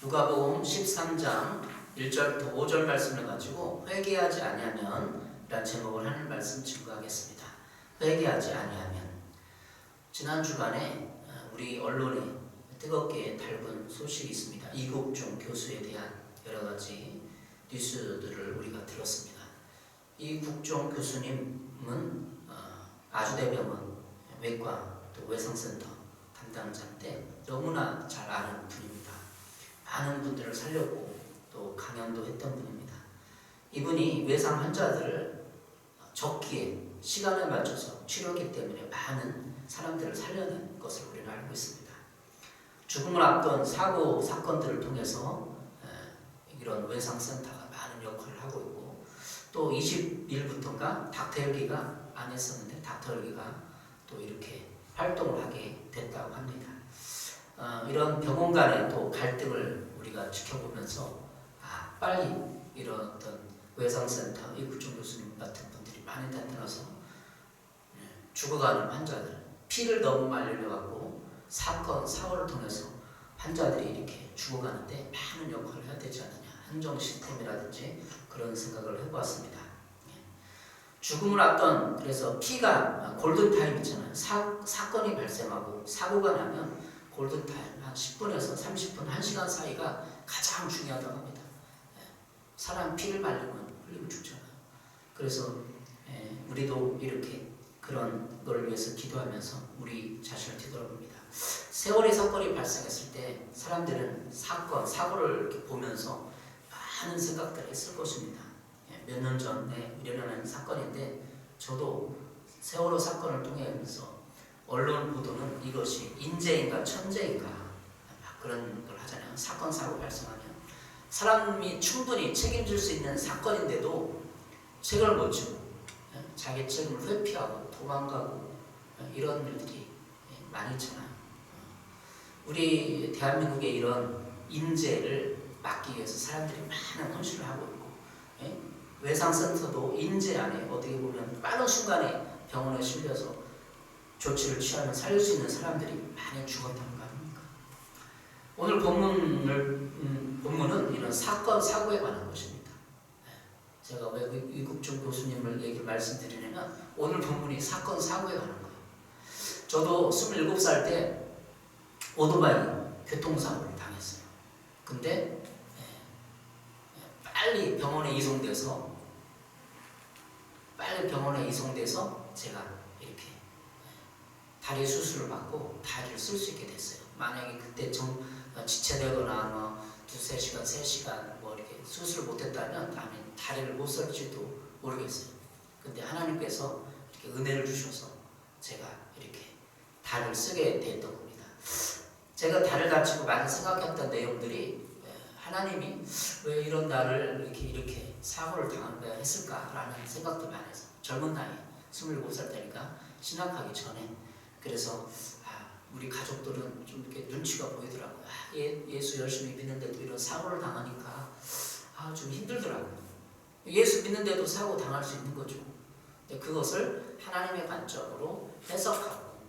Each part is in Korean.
누가복음 13장 1절부터 5절 말씀을 가지고 회개하지 아니하면 이라는 제목을 하는 말씀 증거하겠습니다. 회개하지 아니하면. 지난 주간에 우리 언론에 뜨겁게 달군 소식이 있습니다. 이국종 교수에 대한 여러 가지 뉴스들을 우리가 들었습니다. 이국종 교수님은 아주대병원 외과 또 외상센터 담당자인데 너무나 잘 아는 분입니다. 많은 분들을 살렸고 또 강연도 했던 분입니다. 이분이 외상 환자들을 적기에 시간에 맞춰서 치료하기 때문에 많은 사람들을 살려낸 것을 우리는 알고 있습니다. 죽음을 앞둔 사고 사건들을 통해서 이런 외상센터가 많은 역할을 하고 있고, 또 20일부터인가 닥터헬기가 안 했었는데 닥터헬기가 또 이렇게 활동을 하게 됐다고 합니다. 이런 병원 간의 또 갈등을 우리가 지켜보면서 빨리 이런 어떤 외상센터 이국종 교수님 같은 분들이 많이 나타나서 죽어가는 환자들, 피를 너무 많이 흘려갖고 사건, 사고를 통해서 환자들이 이렇게 죽어가는데 많은 역할을 해야 되지 않느냐, 행정 시스템이라든지 그런 생각을 해보았습니다. 죽음을 앞둔, 그래서 피가 골든타임 있잖아요. 사건이 발생하고 사고가 나면 골든타임 한 10분에서 30분, 1시간 사이가 가장 중요하다고 합니다. 사람 피를 흘리면 죽잖아요. 그래서 우리도 이렇게 그런 걸 위해서 기도하면서 우리 자신을 뒤돌아봅니다. 세월의 사건이 발생했을 때 사람들은 사고를 이렇게 보면서 많은 생각들을 했을 것입니다. 몇 년 전에 일어나는 사건인데, 저도 세월호 사건을 통해서 언론 보도는 이것이 인재인가 천재인가 그런 걸 하잖아요. 사건, 사고 발생하면 사람이 충분히 책임질 수 있는 사건인데도 책임을 못 지고 자기 책임을 회피하고 도망가고 이런 일들이 많이 있잖아요. 우리 대한민국에 이런 인재를 막기 위해서 사람들이 많은 헌신을 하고 있고, 외상센터도 인재 안에 어떻게 보면 빠른 순간에 병원에 실려서 조치를 취하면 살릴 수 있는 사람들이 많이 죽었다는 거 아닙니까? 오늘 본문은 이런 사건, 사고에 관한 것입니다. 제가 왜 이국종 교수님을 말씀드리냐면, 오늘 본문이 사건, 사고에 관한 거예요. 저도 27살 때 오토바이 교통사고를 당했어요. 근데 빨리 병원에 이송돼서 제가 이렇게 다리 수술을 받고 다리를 쓸 수 있게 됐어요. 만약에 그때 지체되거나 두세 시간, 3시간 이렇게 수술을 못했다면 다리를 못 쓸지도 모르겠어요. 근데 하나님께서 이렇게 은혜를 주셔서 제가 이렇게 다리를 쓰게 됐던 겁니다. 제가 다리를 다치고 많이 생각했던 내용들이, 하나님이 왜 이런 나를 이렇게 사고를 당하게 했을까라는 생각도 많이 했어요. 젊은 나이 27살 때니까 신학하기 전에. 그래서 우리 가족들은 좀 이렇게 눈치가 보이더라고요. 예수 열심히 믿는데도 이런 사고를 당하니까 좀 힘들더라고요. 예수 믿는데도 사고 당할 수 있는 거죠. 근데 그것을 하나님의 관점으로 해석하고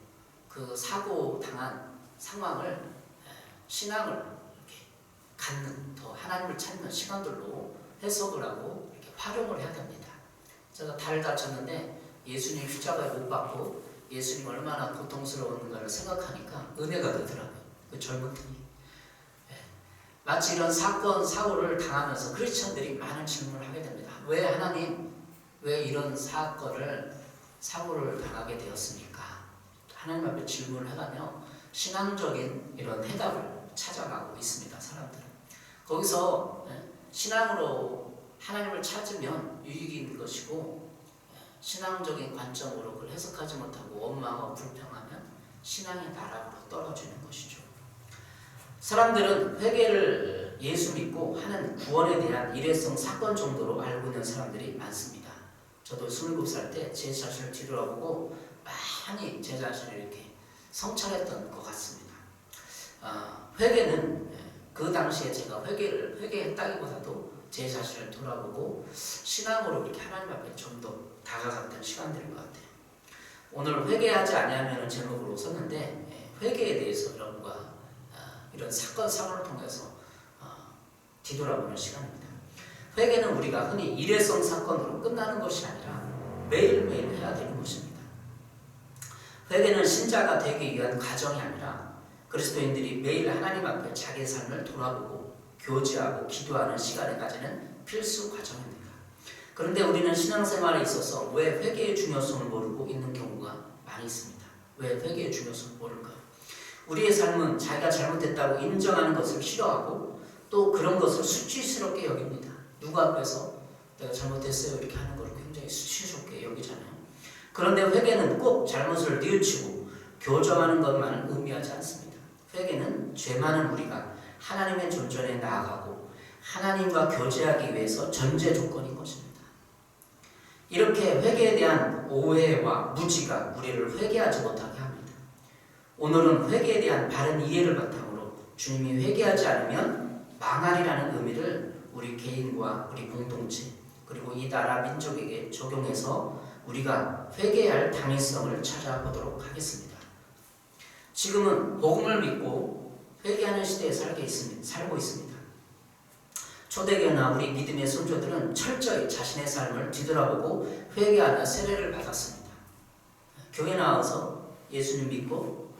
그 사고 당한 상황을 신앙을 이렇게 갖는, 더 하나님을 찾는 시간들로 해석을 하고 이렇게 활용을 해야 됩니다. 제가 다리를 다쳤는데 예수님 십자가에 못 박고 예수님 얼마나 고통스러운가를 생각하니까 은혜가 되더라고요. 그 젊은 분이. 마치 이런 사건, 사고를 당하면서 크리스천들이 많은 질문을 하게 됩니다. 왜 하나님, 왜 이런 사고를 당하게 되었습니까? 하나님 앞에 질문을 해가며 신앙적인 이런 해답을 찾아가고 있습니다. 사람들은. 거기서 신앙으로 하나님을 찾으면 유익이 있는 것이고, 신앙적인 관점으로 그걸 해석하지 못하고 원망하고 불평하면 신앙의 나락으로 떨어지는 것이죠. 사람들은 회개를 예수 믿고 하는 구원에 대한 일회성 사건 정도로 알고 있는 사람들이 많습니다. 저도 27살 때 제 자신을 뒤돌아보고 많이 제 자신을 이렇게 성찰했던 것 같습니다. 회개는 그 당시에 제가 회개했다기보다도 제 자신을 돌아보고 신앙으로 이렇게 하나님 앞에 좀 더 다가갔던 시간들인 것 같아요. 오늘 회개하지 아니하면 제목으로 썼는데, 회개에 대해서 여러분과 이런 사건, 사고를 통해서 뒤돌아보는 시간입니다. 회개는 우리가 흔히 일회성 사건으로 끝나는 것이 아니라 매일매일 해야 되는 것입니다. 회개는 신자가 되기 위한 과정이 아니라 그리스도인들이 매일 하나님 앞에 자기의 삶을 돌아보고 교제하고 기도하는 시간을 가지는 필수 과정입니다. 그런데 우리는 신앙생활에 있어서 왜 회개의 중요성을 모르고 있는 경우가 많이 있습니다. 왜 회개의 중요성을 모를까요? 우리의 삶은 자기가 잘못했다고 인정하는 것을 싫어하고 또 그런 것을 수치스럽게 여깁니다. 누구 앞에서 내가 잘못했어요 이렇게 하는 걸 굉장히 수치스럽게 여기잖아요. 그런데 회개는 꼭 잘못을 뉘우치고 교정하는 것만을 의미하지 않습니다. 회개는 죄 많은 우리가 하나님의 존전에 나아가고 하나님과 교제하기 위해서 전제 조건인 것입니다. 이렇게 회개에 대한 오해와 무지가 우리를 회개하지 못하게 합니다. 오늘은 회개에 대한 바른 이해를 바탕으로 주님이 회개하지 않으면 망하리라는 의미를 우리 개인과 우리 공동체 그리고 이 나라 민족에게 적용해서 우리가 회개해야 할 당위성을 찾아보도록 하겠습니다. 지금은 복음을 믿고 회개하는 시대에 살고 있습니다. 초대교회나 우리 믿음의 선조들은 철저히 자신의 삶을 뒤돌아보고 회개하며 세례를 받았습니다. 교회 나와서 예수님 믿고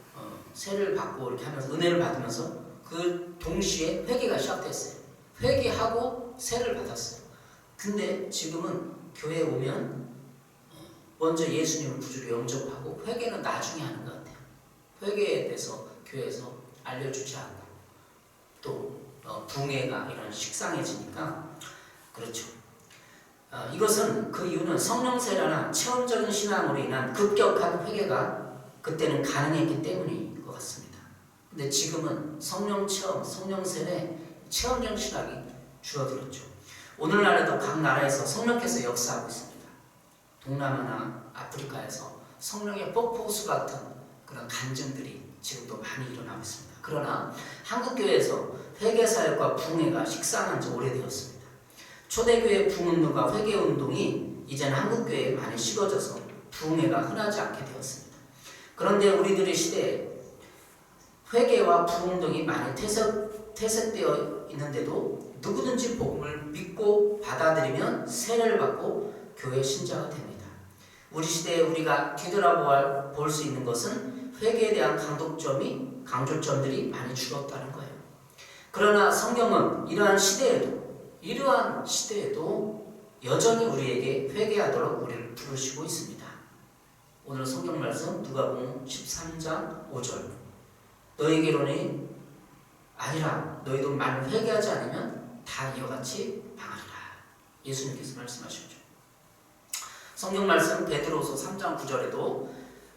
세례를 받고 이렇게 하면서 은혜를 받으면서 그 동시에 회개가 시작됐어요. 회개하고 세례를 받았어요. 근데 지금은 교회에 오면 먼저 예수님을 구주로 영접하고 회개는 나중에 하는 것 같아요. 회개에 대해서 교회에서 알려주지 않고 또 붕해가 이런 식상해지니까 그렇죠. 이것은 그 이유는 성령 세례나 체험적인 신앙으로 인한 급격한 회개가 그때는 가능했기 때문인 것 같습니다. 근데 지금은 성령 체험, 성령 세례, 체험적 신학이 줄어들었죠. 오늘날에도 각 나라에서 성령께서 역사하고 있습니다. 동남아나 아프리카에서 성령의 폭포수 같은 그런 간증들이 지금도 많이 일어나고 있습니다. 그러나 한국교회에서 회개사역과 붕해가 식상한 지 오래되었습니다. 초대교회 붕운동과 회개운동이 이제는 한국교회에 많이 식어져서 붕해가 흔하지 않게 되었습니다. 그런데 우리들의 시대에 회개와 붕운동이 많이 퇴색되어 있는데도 누구든지 복음을 믿고 받아들이면 세례를 받고 교회 신자가 됩니다. 우리 시대에 우리가 뒤돌아볼 수 있는 것은 회개에 대한 강조점들이 많이 줄었다는 거예요. 그러나 성경은 이러한 시대에도 여전히 우리에게 회개하도록 우리를 부르시고 있습니다. 오늘 성경 말씀 누가복음 13장 5절 너희에게로는 아니라 너희도 만일 회개하지 않으면 다 이와 같이 망하리라. 예수님께서 말씀하셨죠. 성경 말씀 베드로서 3장 9절에도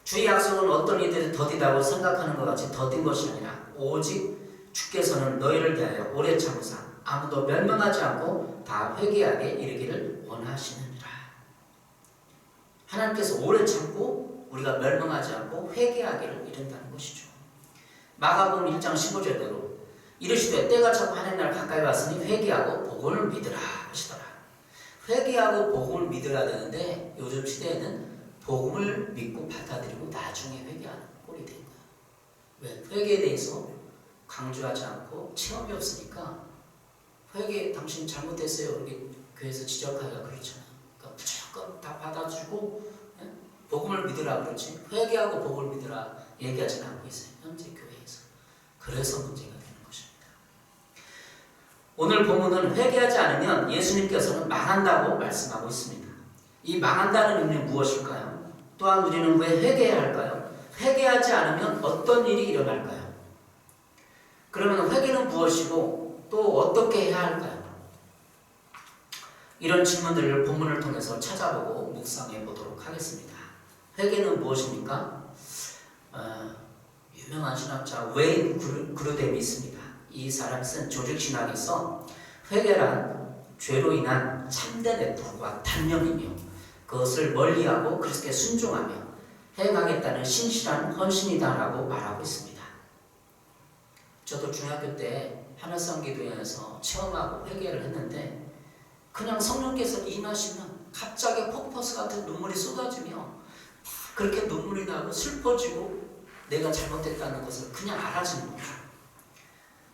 주의 약속은 어떤 이들이 더디다고 생각하는 것 같이 더딘 것이 아니라 오직 주께서는 너희를 대하여 오래 참으사 아무도 멸망하지 않고 다 회개하게 이르기를 원하시느니라. 하나님께서 오래 참고 우리가 멸망하지 않고 회개하기를 이른다는 것이죠. 마가복음 1장 15절대로 이르시되 때가 차고 하는 날 가까이 왔으니 회개하고 복음을 믿으라 하시더라. 회개하고 복음을 믿으라 되는데 요즘 시대에는 복음을 믿고 받아들이고 나중에 회개하는 꼴이 된 거예요. 왜? 회개에 대해서 강조하지 않고 체험이 없으니까 회개 당신 잘못했어요 우리 교회에서 지적하기가 그렇잖아요. 그러니까 무조건 다 받아주고 복음을 믿으라 그렇지 회개하고 복음을 믿으라 얘기하지는 않고 있어요. 현재 교회에서. 그래서 문제가 되는 것입니다. 오늘 본문은 회개하지 않으면 예수님께서는 망한다고 말씀하고 있습니다. 이 망한다는 의미는 무엇일까요? 또한 우리는 왜 회개해야 할까요? 회개하지 않으면 어떤 일이 일어날까요? 그러면 회개는 무엇이고 또 어떻게 해야 할까요? 이런 질문들을 본문을 통해서 찾아보고 묵상해 보도록 하겠습니다. 회개는 무엇입니까? 유명한 신학자 웨인 그루뎀이 있습니다. 이 사람이 쓴 조직신학에서 회개란 죄로 인한 참된 애통과 단념이며 그것을 멀리하고 그리스도께 순종하며 행하겠다는 신실한 헌신이다라고 말하고 있습니다. 저도 중학교 때 하늘성기도에서 체험하고 회개를 했는데 그냥 성령께서 임하시면 갑자기 폭포수 같은 눈물이 쏟아지며 그렇게 눈물이 나고 슬퍼지고 내가 잘못했다는 것을 그냥 알아지는 거예요.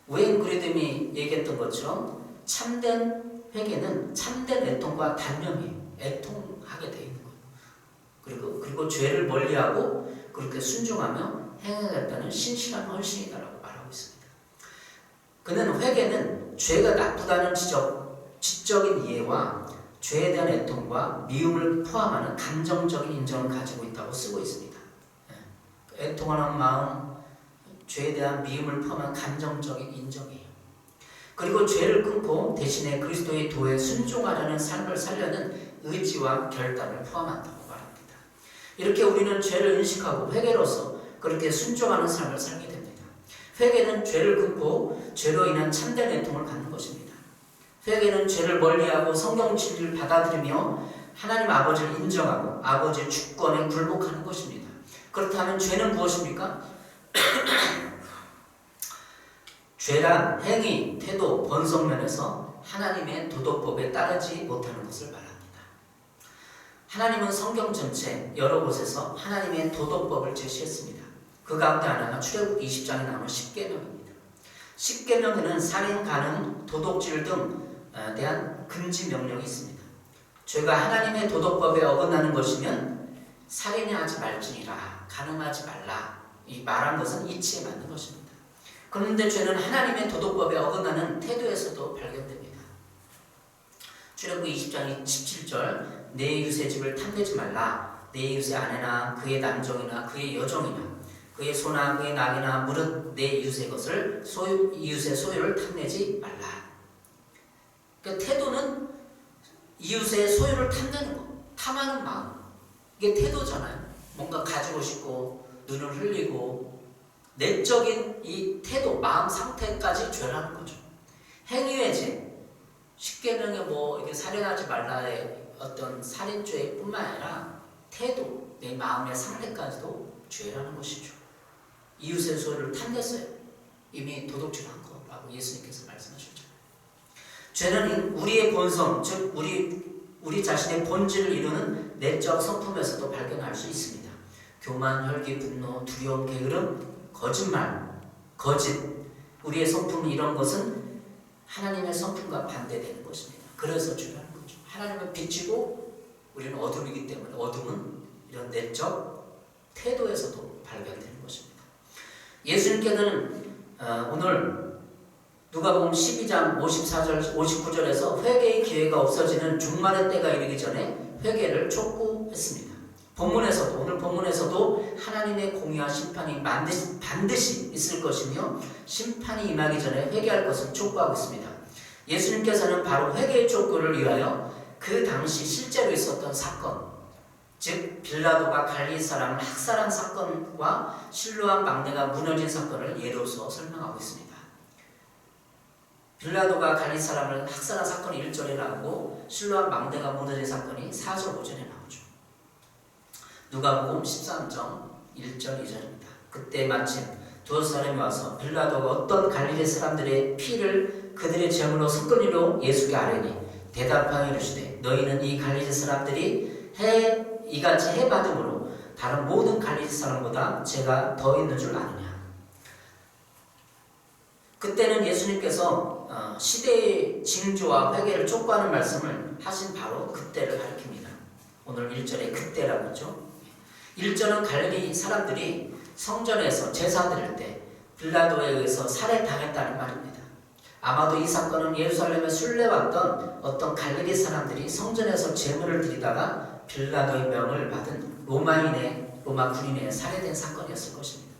웨인 그루뎀이 얘기했던 것처럼 참된 회개는 참된 애통과 단념이에요. 애통하게 돼 있는 거예요. 그리고 죄를 멀리하고 그렇게 순종하며 행하겠다는 신실한 헌신이다라고 말하고 있습니다. 그는 회개는 죄가 나쁘다는 지적인 이해와 죄에 대한 애통과 미움을 포함하는 감정적인 인정을 가지고 있다고 쓰고 있습니다. 애통하는 마음, 죄에 대한 미움을 포함한 감정적인 인정이에요. 그리고 죄를 끊고 대신에 그리스도의 도에 순종하려는 삶을 살려는 의지와 결단을 포함한다고 말합니다. 이렇게 우리는 죄를 인식하고 회개로서 그렇게 순종하는 삶을 살게 됩니다. 회개는 죄를 끊고 죄로 인한 참된 애통을 갖는 것입니다. 회개는 죄를 멀리하고 성경 진리를 받아들이며 하나님 아버지를 인정하고 아버지의 주권에 굴복하는 것입니다. 그렇다면 죄는 무엇입니까? 죄란 행위, 태도, 본성면에서 하나님의 도덕법에 따르지 못하는 것을 말합니다. 하나님은 성경 전체 여러 곳에서 하나님의 도덕법을 제시했습니다. 그 가운데 하나가 출애굽 20장에 나오는 십계명입니다. 십계명에는 살인, 간음, 도둑질 등에 대한 금지 명령이 있습니다. 죄가 하나님의 도덕법에 어긋나는 것이면 살인하지 말지니라, 간음하지 말라, 이 말한 것은 이치에 맞는 것입니다. 그런데 죄는 하나님의 도덕법에 어긋나는 태도에서도 발견됩니다. 출애굽 20장 17절 내 이웃의 집을 탐내지 말라. 내 이웃의 아내나 그의 남종이나 그의 여종이나 그의 소나 그의 낙이나 무릇 내 이웃의 것을 이웃의 소유를 탐내지 말라. 그러니까 태도는 이웃의 소유를 탐내는 것, 탐하는 마음, 이게 태도잖아요. 뭔가 가지고 싶고 눈을 흘리고 내적인 이 태도, 마음 상태까지 죄라는 거죠. 행위의 죄, 십계명에 이게 살인하지 말라의 어떤 살인죄뿐만 아니라 태도, 내 마음의 상태까지도 죄라는 것이죠. 이웃의 소유를 탐냈어요. 이미 도둑질한 거라고 예수님께서 말씀하셨죠. 죄는 우리의 본성, 즉 우리 자신의 본질을 이루는 내적 성품에서도 발견할 수 있습니다. 교만, 혈기, 분노, 두려움, 게으름, 거짓말, 거짓, 우리의 성품 이런 것은 하나님의 성품과 반대되는 것입니다. 그래서 죄라는 거죠. 하나님은 빛이고 우리는 어둠이기 때문에 어둠은 이런 내적 태도에서도 발견되는 것입니다. 예수님께서는 오늘 누가복음 12장 54절 59절에서 회개의 기회가 없어지는 종말의 때가 이르기 전에 회개를 촉구했습니다. 오늘 본문에서도 하나님의 공의와 심판이 반드시 있을 것이며 심판이 임하기 전에 회개할 것을 촉구하고 있습니다. 예수님께서는 바로 회개의 촉구를 위하여 그 당시 실제로 있었던 사건, 즉 빌라도가 갈릴리 사람을 학살한 사건과 실로암 막내가 무너진 사건을 예로서 설명하고 있습니다. 빌라도가 갈릴리 사람을 학살한 사건이 1절에 나오고 실로암 막내가 무너진 사건이 4절 5절에 나오죠. 누가복음 13장 1절 2절입니다. 그때 마침 두 사람이 와서 빌라도가 어떤 갈릴리 사람들의 피를 그들의 제물로 섞으리로 예수께 아뢰니 대답하여 이르시되 너희는 이 갈릴리 사람들이 이같이 해받음으로 다른 모든 갈릴리 사람보다 죄가 더 있는 줄 아느냐. 그때는 예수님께서 시대의 징조와 회개를 촉구하는 말씀을 하신 바로 그때를 가리킵니다. 오늘 1절에 그때라고 했죠. 1절은 갈릴리 사람들이 성전에서 제사 드릴 때 빌라도에 의해서 살해당했다는 말입니다. 아마도 이 사건은 예루살렘에 순례왔던 어떤 갈릴리 사람들이 성전에서 제물을 드리다가 빌라도의 명을 받은 로마 군인에 살해된 사건이었을 것입니다.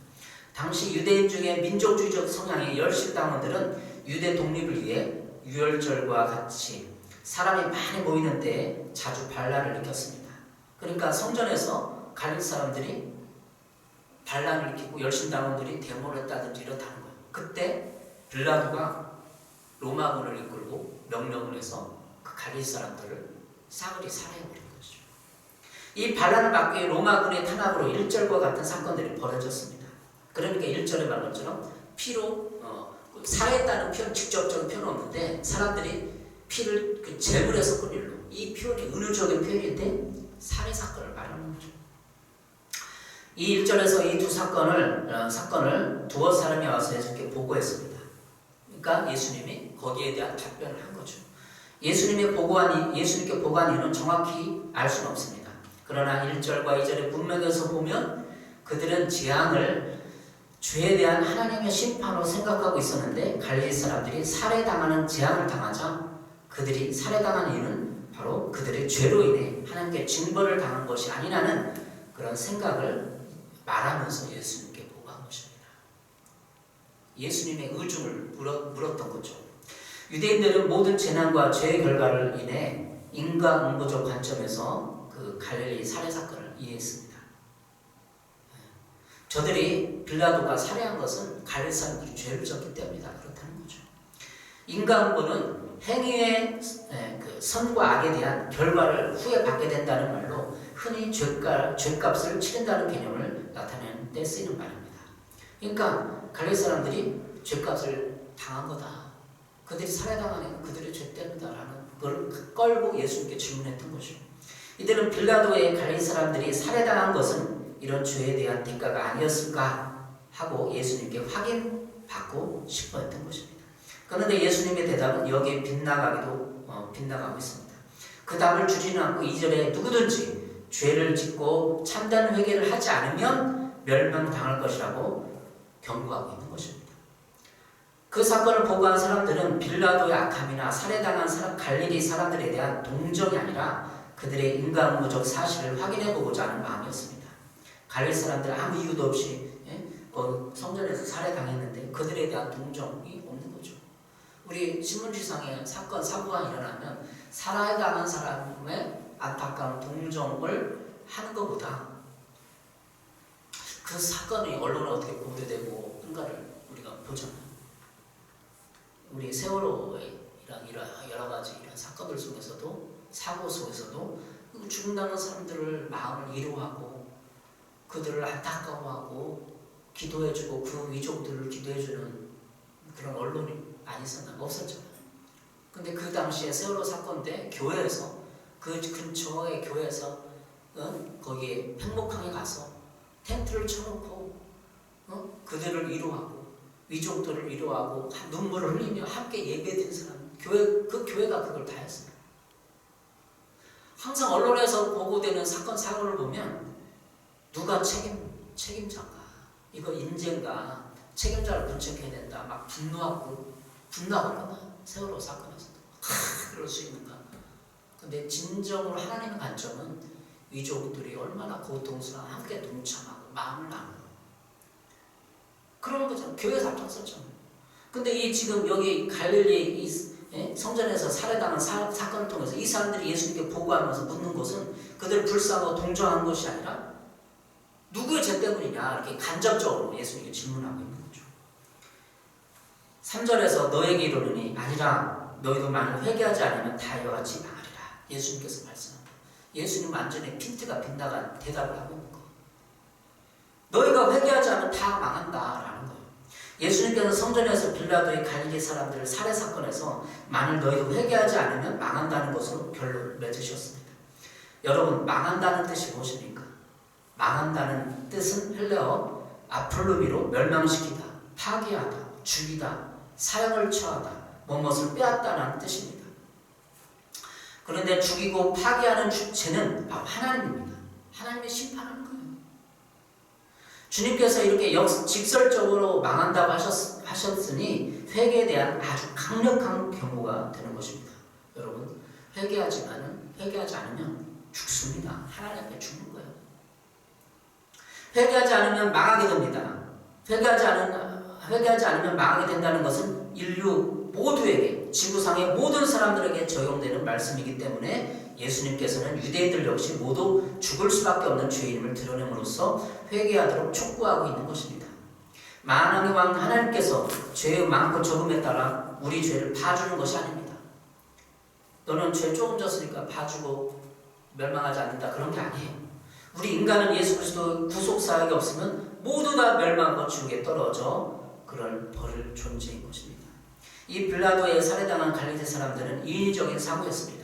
당시 유대인 중에 민족주의적 성향의 열심당원들은 유대 독립을 위해 유월절과 같이 사람이 많이 모이는 때에 자주 반란을 일으켰습니다. 그러니까 성전에서 갈릴리 사람들이 반란을 일으키고 열심당원들이 데모를 했다든지 이렇다는 거예요. 그때 빌라도가 로마군을 이끌고 명령을 해서 그 갈릴리 사람들을 싸그리 살해해버린 것이죠. 이 반란을 막기 위해 로마군의 탄압으로 1절과 같은 사건들이 벌어졌습니다. 그러니까 1절에 말한 것처럼 피로 살해했다는 표현, 직접적인 표현은 없는데 사람들이 피를 그 제물에서 끓일로, 이 표현이 은유적인 표현인데 살해 사건을 말하는 거죠. 이 1절에서 이 두 사건을 두어 사람이 와서 예수께 보고했습니다. 그러니까 예수님이 거기에 대한 답변을 한 거죠. 예수님께 보고한 이유는 정확히 알 수는 없습니다. 그러나 1절과 2절의 문맥에서 보면 그들은 재앙을 죄에 대한 하나님의 심판으로 생각하고 있었는데 갈릴리 사람들이 살해당하는 재앙을 당하자 그들이 살해당한 이유는 바로 그들의 죄로 인해 하나님께 징벌을 당한 것이 아니라는 그런 생각을 말하면서 예수님께 보고한 것입니다. 예수님의 의중을 물었던 거죠. 유대인들은 모든 재난과 죄의 결과를 인해 인과응보적 관점에서 그 갈릴리 살해 사건을 이해했습니다. 저들이 빌라도가 살해한 것은 갈릴리 사람들이 죄를 졌기 때문이다 그렇다는 거죠. 인과응보는 행위의 그 선과 악에 대한 결과를 후에 받게 된다는 말로 흔히 죄값을 치른다는 개념을 나타내는 데 쓰이는 말입니다. 그러니까 갈릴리 사람들이 죄값을 당한 거다. 그들이 살해당하는 그들의 죄 때문이다라는 걸 끌고 예수님께 질문했던 것이죠. 이들은 빌라도의 갈릴리 사람들이 살해당한 것은 이런 죄에 대한 대가가 아니었을까 하고 예수님께 확인받고 싶어 했던 것입니다. 그런데 예수님의 대답은 여기에 빗나가고 있습니다. 그 답을 주지는 않고 2절에 누구든지 죄를 짓고 참된 회개를 하지 않으면 멸망당할 것이라고 경고하고 있는 것입니다. 그 사건을 보고한 사람들은 빌라도의 악함이나 살해당한 갈릴리 사람들에 대한 동정이 아니라 그들의 인과응보적 사실을 확인해보고자 하는 마음이었습니다. 갈릴리 사람들 아무 이유도 없이 성전에서 살해당했는데 그들에 대한 동정이 없는 거죠. 우리 신문지상에 사건, 사고가 일어나면 살해당한 사람의 안타까운 동정을 하는 것보다 그 사건이 언론에 어떻게 보도되고 뭔가를 우리가 보잖아요. 우리 세월호의 이런 여러 가지 이런 사건들 속에서도 사고 속에서도 죽는다는 사람들을 마음을 위로하고 그들을 안타까워하고 기도해주고 그 위족들을 기도해주는 그런 언론이 안 있었나? 없었잖아요. 근데 그 당시에 세월호 사건 때 교회에서 그 근처의 교회에서 거기에 팽목항에 가서 텐트를 쳐놓고 그들을 위로하고 위족들을 위로하고 눈물을 흘리며 함께 예배드린 사람 그 교회가 그걸 다 했어요. 항상 언론에서 보고되는 사건 사고를 보면 누가 책임자인가 이거 인재인가 책임자를 분석해야 된다 막 분노하거나 세월호 사건에서도 그럴 수 있는가. 근데 진정으로 하나님의 관점은 위족들이 얼마나 고통스러워 함께 동참하고 마음을 나누고 그런 거잖아요. 교회에서 앞장섰잖아요. 근데 지금 여기 갈릴리 성전에서 살해당한 사건을 통해서 이 사람들이 예수님께 보고하면서 묻는 것은 그들을 불쌍하고 동정한 것이 아니라 누구의 죄 때문이냐 이렇게 간접적으로 예수님께 질문하고 있는 거죠. 3절에서 너에게 이르노니 아니라 너희도 만일 회개하지 않으면 다 이와 같이 망하리라. 예수님께서 말씀합니다. 예수님 완전히 핀트가 빗나간 대답을 하고 있는 거예요. 너희가 회개하지 않으면 다 망한다라는 거예요. 예수님께서 성전에서 빌라도의 갈릴리 사람들을 살해 사건에서 만일 너희도 회개하지 않으면 망한다는 것으로 결론을 맺으셨습니다. 여러분 망한다는 뜻이 무엇입니까? 망한다는 뜻은 헬레어 아폴루미로 멸망시키다, 파괴하다, 죽이다, 사형을 처하다, 무엇을 빼앗다라는 뜻입니다. 그런데 죽이고 파괴하는 죄는 바로 하나님입니다. 하나님의 심판하는 거예요. 주님께서 이렇게 직설적으로 망한다고 하셨으니 회개에 대한 아주 강력한 경고가 되는 것입니다. 여러분 회개하지 않으면 죽습니다. 하나님 앞에 죽는 거예요. 회개하지 않으면 망하게 됩니다. 회개하지 않으면 망하게 된다는 것은 인류 모두에게 지구상의 모든 사람들에게 적용되는 말씀이기 때문에 예수님께서는 유대인들 역시 모두 죽을 수밖에 없는 죄인임을 드러냄으로써 회개하도록 촉구하고 있는 것입니다. 만왕의 왕 하나님께서 죄의 많고 적음에 따라 우리 죄를 봐주는 것이 아닙니다. 너는 죄 조금 졌으니까 봐주고 멸망하지 않는다 그런 게 아니에요. 우리 인간은 예수 그리스도 구속 사역이 없으면 모두 다 멸망하고 지옥에 떨어져 그럴 벌을 존재인 것입니다. 이 빌라도에 살해당한 갈릴리 사람들은 인위적인 사고였습니다.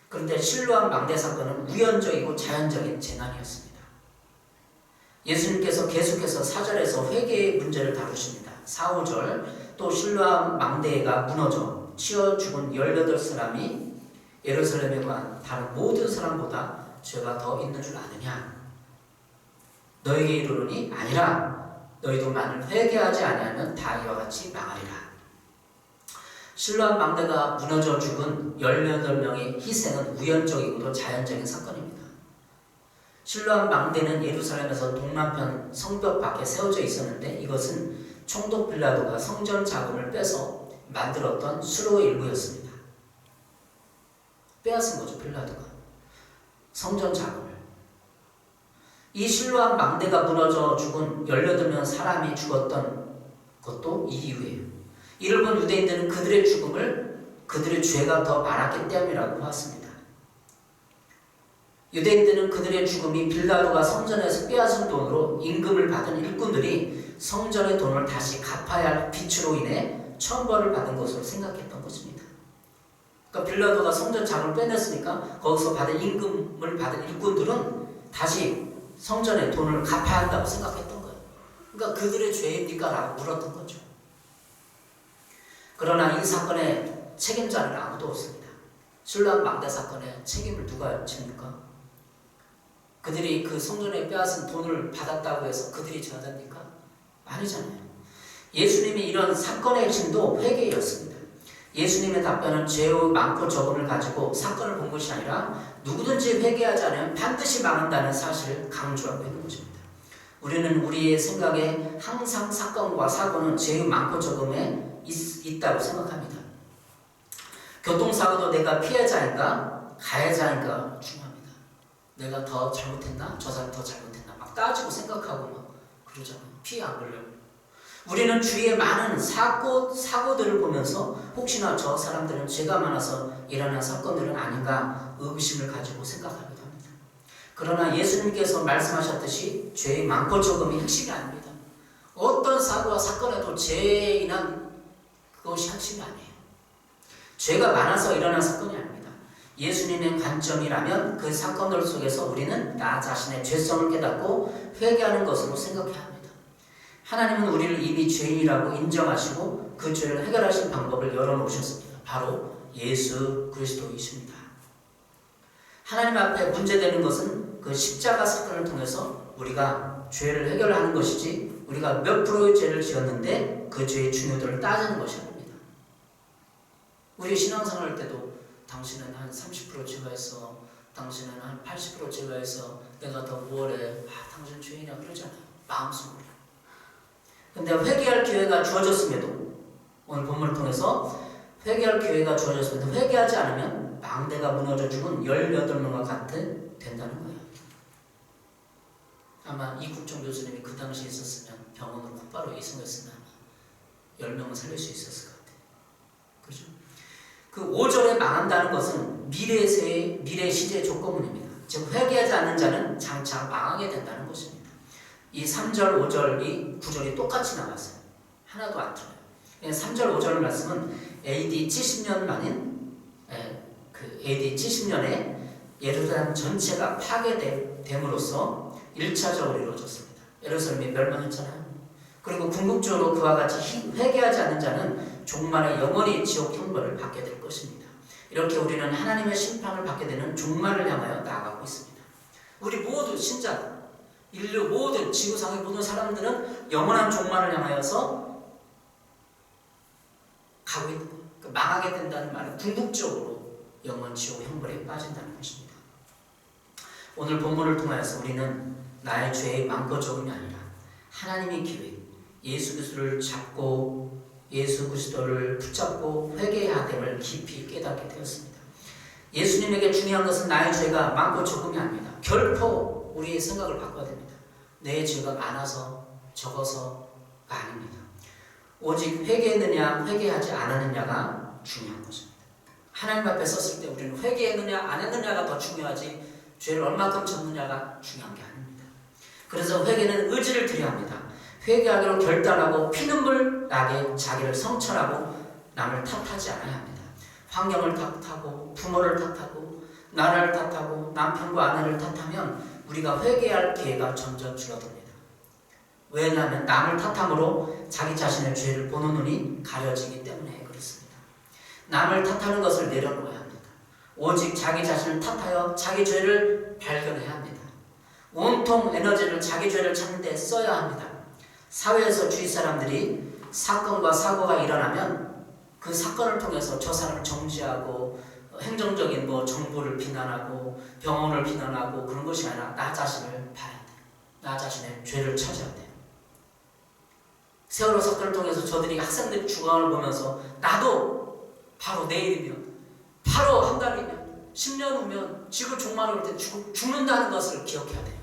그런데 실로암 망대 사건은 우연적이고 자연적인 재난이었습니다. 예수님께서 계속해서 4절에서 회개의 문제를 다루십니다. 4, 5절 또 실로암 망대가 무너져 치어 죽은 18사람이 예루살렘에 관 다른 모든 사람보다 죄가 더 있는 줄 아느냐? 너에게 이르노니 아니라 너희도 만일 회개하지 아니하면 다 이와 같이 망하리라. 실로암 망대가 무너져 죽은 18명의 희생은 우연적이고도 자연적인 사건입니다. 실로암 망대는 예루살렘에서 동남편 성벽 밖에 세워져 있었는데 이것은 총독 빌라도가 성전 자금을 빼서 만들었던 수로 일부였습니다. 빼앗은 거죠, 빌라도가. 성전 자금을. 이 실로암 망대가 무너져 죽은 18명 사람이 죽었던 것도 이 이유예요. 이를 본 유대인들은 그들의 죽음을 그들의 죄가 더 많았기 때문이라고 봤습니다. 유대인들은 그들의 죽음이 빌라도가 성전에서 빼앗은 돈으로 임금을 받은 일꾼들이 성전의 돈을 다시 갚아야 할 빚으로 인해 천벌을 받은 것으로 생각했던 것입니다. 그러니까 빌라도가 성전 자금을 빼냈으니까 거기서 받은 임금을 받은 일꾼들은 다시 성전의 돈을 갚아야 한다고 생각했던 거예요. 그러니까 그들의 죄입니까? 라고 물었던 거죠. 그러나 이 사건의 책임자는 아무도 없습니다. 실로암 망대 사건의 책임을 누가 집니까? 그들이 그 성전에 빼앗은 돈을 받았다고 해서 그들이 죄자입니까? 아니잖아요. 예수님이 이런 사건의 핵심도 회개였습니다. 예수님의 답변은 죄의 많고 적음을 가지고 사건을 본 것이 아니라 누구든지 회개하지 않으면 반드시 망한다는 사실을 강조하고 있는 것입니다. 우리는 우리의 생각에 항상 사건과 사고는 죄의 많고 적음에 있다고 생각합니다. 교통사고도 내가 피해자인가 가해자인가 중요합니다. 내가 더 잘못했나? 저 사람 더 잘못했나? 막 따지고 생각하고 막 그러잖아요. 피해 안 걸려고. 우리는 주위의 많은 사고들을 보면서 혹시나 저 사람들은 죄가 많아서 일어난 사건들은 아닌가 의구심을 가지고 생각하기도 합니다. 그러나 예수님께서 말씀하셨듯이 죄의 많고 적음이 핵심이 아닙니다. 어떤 사고와 사건에도 죄에 인한 그것이 핵심이 아니에요. 죄가 많아서 일어난 사건이 아닙니다. 예수님의 관점이라면 그 사건들 속에서 우리는 나 자신의 죄성을 깨닫고 회개하는 것으로 생각해야 합니다. 하나님은 우리를 이미 죄인이라고 인정하시고 그 죄를 해결하신 방법을 열어놓으셨습니다. 바로 예수 그리스도이십니다. 하나님 앞에 문제되는 것은 그 십자가 사건을 통해서 우리가 죄를 해결하는 것이지 우리가 몇 프로의 죄를 지었는데 그 죄의 중요도를 따지는 것이 아닙니다. 우리 신앙생활 할 때도 당신은 한 30% 죄가했어, 당신은 한 80% 죄가했어, 내가 더 무엇해, 당신 죄인이야 그러잖아요. 마음속으로. 근데 회개할 기회가 주어졌음에도 오늘 본문을 통해서 회개할 기회가 주어졌음에도 회개하지 않으면 망대가 무너져 죽은 18명과 같은 된다는 거예요. 아마 이국종 교수님이 그 당시에 있었으면 병원으로 곧바로 이송했으면 10명은 살릴 수 있었을 것 같아요. 그렇죠? 그 5절에 망한다는 것은 미래 시제의 조건문입니다. 즉 회개하지 않는 자는 장차 망하게 된다는 것입니다. 이 3절, 5절, 이 9절이 똑같이 나왔어요. 하나도 안 틀려요. 3절, 5절 말씀은 AD 70년 만인 AD 70년에 예루살렘 전체가 파괴됨으로써 1차적으로 이루어졌습니다. 예루살렘이 멸망했잖아요. 그리고 궁극적으로 그와 같이 회개하지 않는 자는 종말에 영원히 지옥 형벌을 받게 될 것입니다. 이렇게 우리는 하나님의 심판을 받게 되는 종말을 향하여 나아가고 있습니다. 우리 모두 신자 인류 모든 지구상의 모든 사람들은 영원한 종말을 향하여서 가고 있는 거예요. 그러니까 망하게 된다는 말은 궁극적으로 영원 지옥 형벌에 빠진다는 것입니다. 오늘 본문을 통하여서 우리는 나의 죄의 많고 적음이 아니라 하나님의 계획, 예수 그리스도를 잡고 예수 그리스도를 붙잡고 회개해야 됨을 깊이 깨닫게 되었습니다. 예수님에게 중요한 것은 나의 죄가 많고 적음이 아닙니다. 결코 우리의 생각을 바꿔야 됩니다. 내 죄가 많아서 적어서가 아닙니다. 오직 회개했느냐 회개하지 않았느냐가 중요한 것입니다. 하나님 앞에 섰을 때 우리는 회개했느냐 안 했느냐가 더 중요하지 죄를 얼마큼 졌느냐가 중요한 게 아닙니다. 그래서 회개는 의지를 드려야 합니다. 회개하기로 결단하고 피눈물 나게 자기를 성찰하고 남을 탓하지 않아야 합니다. 환경을 탓하고 부모를 탓하고 나라를 탓하고 남편과 아내를 탓하면 우리가 회개할 기회가 점점 줄어듭니다. 왜냐하면 남을 탓함으로 자기 자신의 죄를 보는 눈이 가려지기 때문에 그렇습니다. 남을 탓하는 것을 내려놓아야 합니다. 오직 자기 자신을 탓하여 자기 죄를 발견해야 합니다. 온통 에너지를 자기 죄를 찾는 데 써야 합니다. 사회에서 주위 사람들이 사건과 사고가 일어나면 그 사건을 통해서 저 사람을 정지하고 행정적인 정부를 비난하고 병원을 비난하고 그런 것이 아니라 나 자신을 봐야 돼요. 나 자신의 죄를 찾아야 돼요. 세월호 사건을 통해서 저들이 학생들이 죽어가는 걸 보면서 나도 바로 내일이면 바로 한 달이면 10년 후면 지구 종말을 올 때 죽는다는 것을 기억해야 돼요.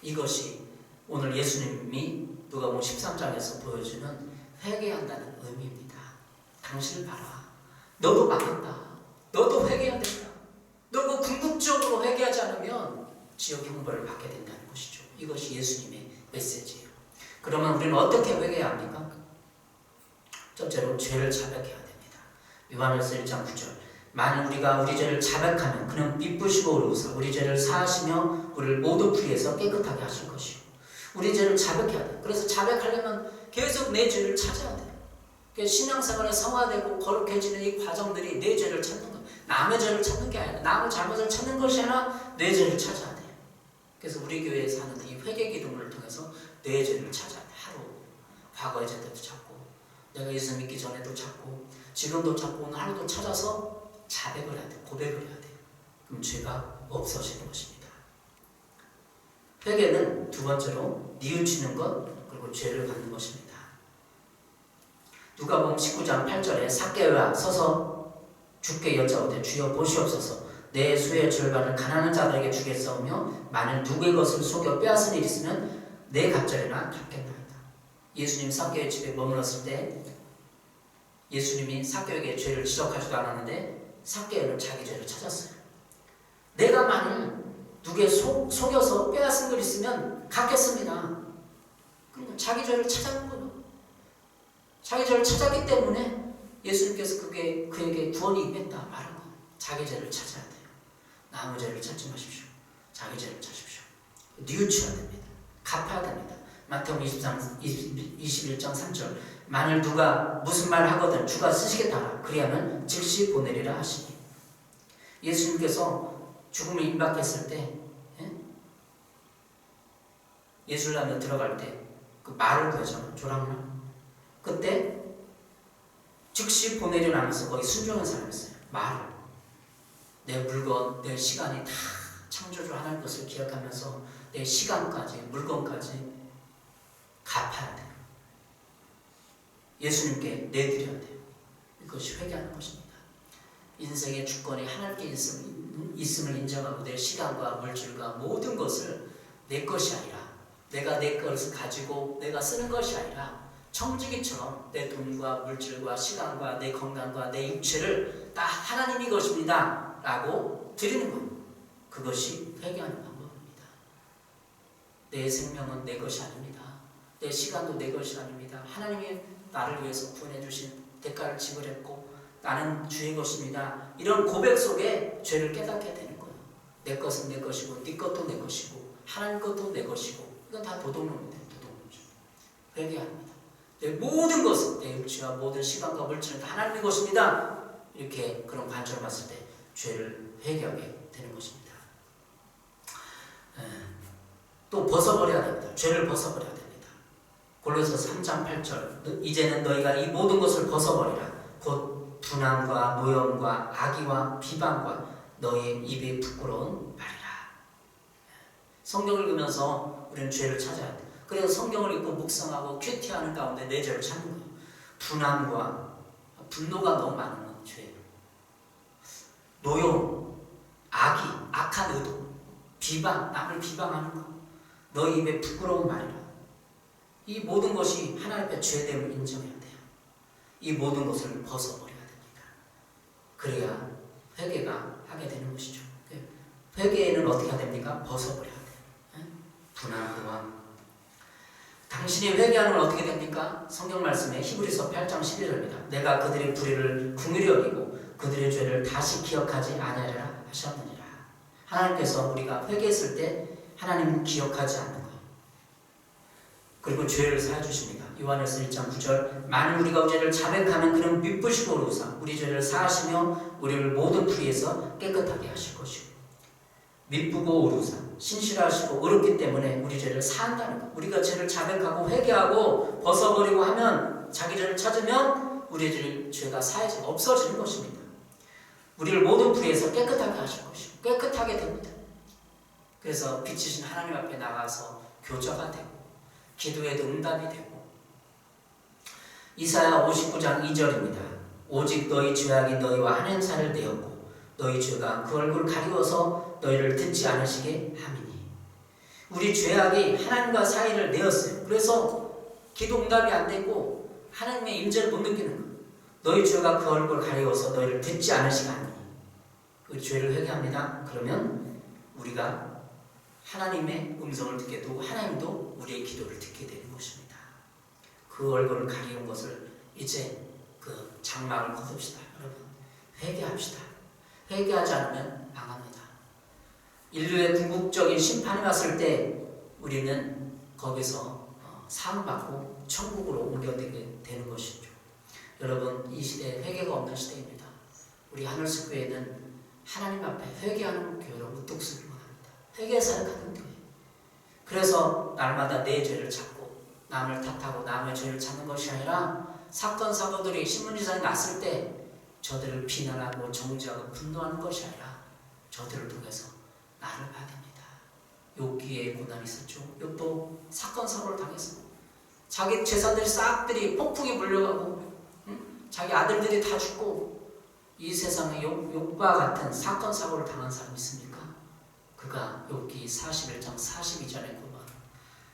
이것이 오늘 예수님이 누가복음 13장에서 보여주는 회개한다는 의미입니다. 당신을 봐라. 너도 망한다. 너도 회개해야 된다. 너도 궁극적으로 회개하지 않으면 지옥 형벌을 받게 된다는 것이죠. 이것이 예수님의 메시지예요. 그러면 우리는 어떻게 회개해야 합니까? 첫째로 죄를 자백해야 됩니다. 요한일서 1장 9절 만일 우리가 우리 죄를 자백하면 그는 미쁘시고 의로우사 우리 죄를 사하시며 우리를 모두 불의해서 깨끗하게 하실 것이요. 우리 죄를 자백해야 돼요. 그래서 자백하려면 계속 내 죄를 찾아야 돼요. 신앙생활에 성화되고 거룩해지는 이 과정들이 내 죄를 찾는 거예요. 남의 죄를 찾는 게 아니라 남의 잘못을 찾는 것이 아니라 내 죄를 찾아야 돼요. 그래서 우리 교회에서 하는 이 회개 기도를 통해서 내 죄를 찾아야 돼요. 하루 과거의 죄도 찾고 내가 예수 믿기 전에도 찾고 지금도 찾고 오늘 하루도 찾아서 자백을 해야 돼요. 고백을 해야 돼요. 그럼 죄가 없어지는 것입니다. 회개는 두 번째로 뉘우치는 것 그리고 죄를 받는 것입니다. 누가복음 19장 8절에 삭개오야 서서 주께 여짜오되 주여 보시옵소서 내 수의 절반을 가난한 자들에게 주겠사오며 만일 누구의 것을 속여 빼앗은 일이 있으면 내 갑절이나 갚겠나이다. 예수님 삭개오의 집에 머물렀을 때 예수님이 삭개오에게 죄를 지적하지도 않았는데 삭개오는 자기 죄를 찾았어요. 내가 만일 누구의 속여서 빼앗은 걸 있으면 갚겠습니다. 그러니까 자기 죄를 찾아는 거예요. 자기 죄를 찾았기 때문에 예수님께서 그에게 구원이 임했다 말한 거예요. 자기 죄를 찾아야 돼요. 남의 죄를 찾지 마십시오. 자기 죄를 찾으십시오. 뉘우쳐야 됩니다. 갚아야 됩니다. 마태복음 21장 3절 만일 누가 무슨 말을 하거든 주가 쓰시겠다 하라 그리하면 즉시 보내리라 하시니 예수님께서 죽음을 임박했을 때 예술람에 들어갈 때 그 말을 구하잖아요. 조랑말 그때 즉시 보내려 하면서 거기 순종한 사람이었어요. 말을 내 물건, 내 시간이 다 창조주 하나님 것을 기억하면서 내 시간까지 물건까지 갚아야 돼요. 예수님께 내드려야 돼요. 이것이 회개하는 것입니다. 인생의 주권이 하나님께 있음을 인정하고 내 시간과 물질과 모든 것을 내 것이 아니라 내가 내 것을 가지고 내가 쓰는 것이 아니라 청지기처럼 내 돈과 물질과 시간과 내 건강과 내 육체를 다 하나님이 것입니다 라고 드리는 거예요. 그것이 회개하는 방법입니다. 내 생명은 내 것이 아닙니다. 내 시간도 내 것이 아닙니다. 하나님이 나를 위해서 구원해 주신 대가를 지불했고 나는 주의 것입니다. 이런 고백 속에 죄를 깨닫게 되는 거예요. 내 것은 내 것이고 네 것도 내 것이고 하나님 것도 내 것이고 이건 다 도덕론입니다. 도덕론이죠. 회개합니다. 내 모든 것은 내 육체와 모든 시간과 물질은 다 하나님의 것입니다. 이렇게 그런 관점을 봤을 때 죄를 회개하게 되는 것입니다. 또 벗어버려야 됩니다. 죄를 벗어버려야 됩니다. 골로새서 3장 8절 이제는 너희가 이 모든 것을 벗어버리라. 곧 분함과 노염과 악의와 비방과 너희의 입이 부끄러운 말이라. 성경을 읽으면서 우리는 죄를 찾아야 돼요. 그래서 성경을 읽고 묵상하고 큐티하는 가운데 내 죄를 찾는 거예요. 분함과 분노가 너무 많은 건 죄예요. 노용, 악의, 악한 의도, 비방, 남을 비방하는 것, 너희 입에 부끄러운 말이라. 이 모든 것이 하나님 앞에 죄됨을 인정해야 돼요. 이 모든 것을 벗어버려야 됩니다. 그래야 회개가 하게 되는 것이죠. 회개는 어떻게 해야 됩니까? 벗어버려야 돼요. 분함과 당신이 회개하는 건 어떻게 됩니까? 성경 말씀에 히브리서 8장 11절입니다. 내가 그들의 불의를 긍휼히 여기고 그들의 죄를 다시 기억하지 아니하리라 하셨느니라. 하나님께서 우리가 회개했을 때 하나님은 기억하지 않는 거예요. 그리고 죄를 사해 주십니다. 요한일서 1장 9절 만일 우리가 죄를 자백하면 그는 미쁘시고 의로우사 우리 죄를 사하시며 우리를 모든 불의에서 깨끗하게 하실 것이고 미쁘고 의로우사 신실하시고 의롭기 때문에 우리 죄를 사한다는 것. 우리가 죄를 자백하고 회개하고 벗어버리고 하면 자기 죄를 찾으면 우리의 죄가 사해지 없어지는 것입니다. 우리를 모든 불의에서 깨끗하게 하실 것이고 깨끗하게 됩니다. 그래서 빛이신 하나님 앞에 나가서 교제가 되고 기도에도 응답이 되고 이사야 59장 2절입니다. 오직 너희 죄악이 너희와 한 행사를 내었고 너희 죄가 그 얼굴 가리워서 너희를 듣지 않으시게 함이니 우리 죄악이 하나님과 사이를 내었어요. 그래서 기도 응답이 안 되고 하나님의 임재를 못 느끼는 거예요. 너희 죄가 그 얼굴 가리워서 너희를 듣지 않으시게 하니 그 죄를 회개합니다. 그러면 우리가 하나님의 음성을 듣게 되고 하나님도 우리의 기도를 듣게 되는 것입니다. 그 얼굴을 가리운 것을 이제 그 장막을 걷읍시다. 여러분 회개합시다. 회개하지 않으면 망합니다. 인류의 궁극적인 심판이 왔을 때 우리는 거기서 사함받고 천국으로 옮겨되게 되는 것이죠. 여러분 이 시대에 회개가 없는 시대입니다. 우리 하늘숲교회는 하나님 앞에 회개하는 교회로 우뚝 서기 원합니다. 회개의 사역하는 교회. 그래서 날마다 내 죄를 찾고 남을 탓하고 남의 죄를 찾는 것이 아니라 사건 사고들이 신문지상에 났을 때 저들을 비난하고 정죄하고 분노하는 것이 아니라 저들을 통해서 나를 봐야 됩니다. 욥기에 고난이 있었죠. 욥도 사건 사고를 당해서 자기 재산들이 싹들이 폭풍이 몰려가고 자기 아들들이 다 죽고 이 세상에 욥과 같은 사건 사고를 당한 사람이 있습니까? 그가 욥기 41장 42절에 보면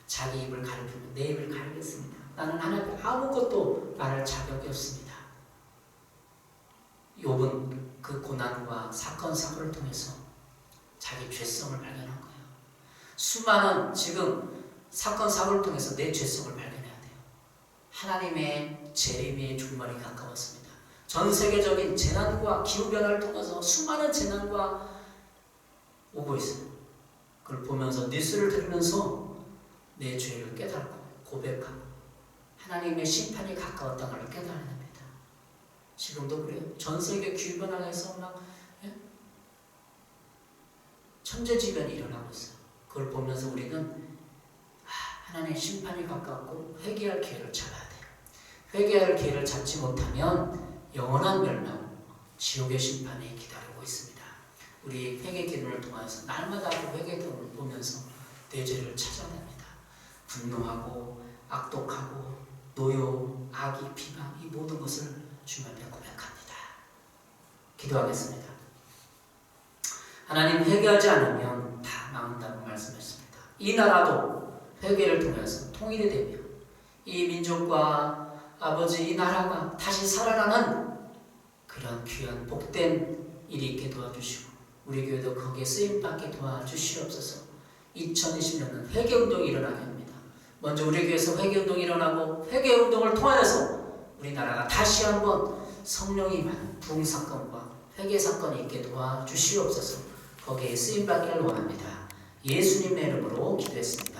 자기 입을 가리키면 내 입을 가리겠습니다. 나는 하나님 아무것도 말할 자격이 없습니다. 욥은 그 고난과 사건 사고를 통해서 자기 죄성을 발견한 거예요. 수많은 지금 사건 사고를 통해서 내 죄성을 발견해야 돼요. 하나님의 재림의 종말이 가까웠습니다. 전 세계적인 재난과 기후변화를 통해서 수많은 재난과 오고 있어요. 그걸 보면서 뉴스를 들으면서 내 죄를 깨닫고 고백하고 하나님의 심판이 가까웠다는 걸 깨달아야 됩니다. 지금도 그래요. 전 세계 기후변화에서 막 천재지변이 일어나고 있어요. 그걸 보면서 우리는 하나님의 심판이 가까웠고 회개할 기회를 잡아야 돼요. 회개할 기회를 잡지 못하면 영원한 멸망, 지옥의 심판이 기다리고 있습니다. 우리 회개 기도를 통해서 날마다 회개 기도를 보면서 내 죄를 찾아야 됩니다. 분노하고 악독하고 노여, 악의, 비방 이 모든 것을 주님 앞에 고백합니다. 기도하겠습니다. 하나님 회개하지 않으면 다 망한다고 말씀했습니다. 이 나라도 회개를 통해서 통일이 되며 이 민족과 아버지 이 나라가 다시 살아나는 그런 귀한 복된 일이 있게 도와주시고 우리 교회도 거기에 쓰임받게 도와주시옵소서. 2020년은 회개운동이 일어나게 합니다. 먼저 우리 교회에서 회개운동이 일어나고 회개운동을 통해서 우리나라가 다시 한번 성령이 임하는 부흥사건과 회개사건이 있게 도와주시옵소서. 거기에 쓰임받기를 원합니다. 예수님의 이름으로 기도했습니다.